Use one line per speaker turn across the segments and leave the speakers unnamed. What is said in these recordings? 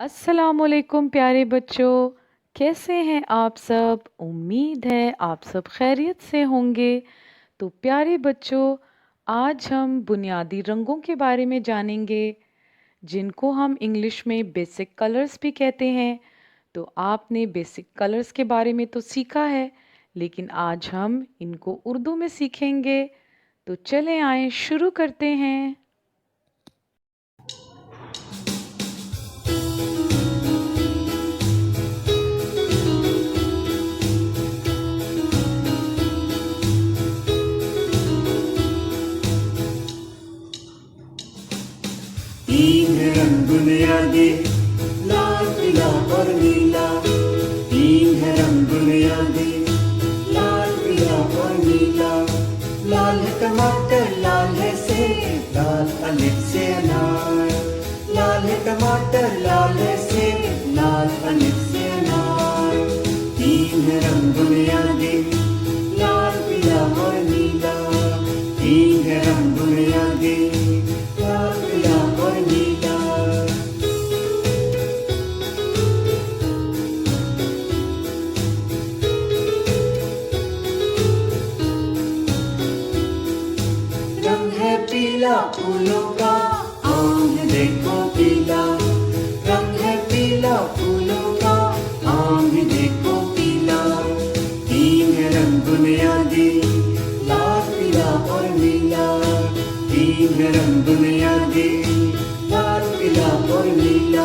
अस्सलामुअलैकुम प्यारे बच्चों। कैसे हैं आप सब? उम्मीद है आप सब खैरियत से होंगे। तो प्यारे बच्चों, आज हम बुनियादी रंगों के बारे में जानेंगे, जिनको हम इंग्लिश में बेसिक कलर्स भी कहते हैं। तो आपने बेसिक कलर्स के बारे में तो सीखा है, लेकिन आज हम इनको उर्दू में सीखेंगे। तो चलें आए शुरू करते हैं।
तीन रंग बुनियादी, लाल पीला और नीला। तीन है रंग बुनियादी, लाल पीला और नीला। लाल है टमाटर, लाल है सेब, लाल अलिफ से अनार। लाल है टमाटर, लाल है सेब, लाल अलिफ से अनार। तीन है रंग बुनियादी, लाल पीला और नीला। तीन है रंग बुनियादी, लाल पीला और नीला। रंग है पीला फूलों का, आम है देखो पीला। रंग है पीला फूलों का, आम है देखो पीला। तीन है रंग बुनियादी, लाल पीला और नीला। तीन है रंग बुनियादी, लाल पीला और नीला।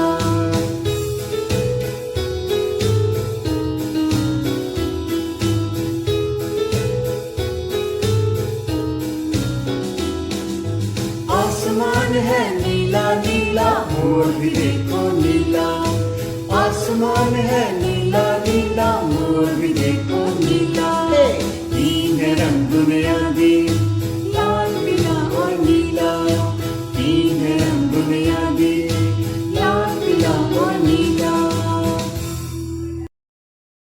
आसमान है नीला नीला, मोर भी देखो नीला। आसमान है नीला नीला, मोर भी देखो नीला। तीन है रंग बुनियादी,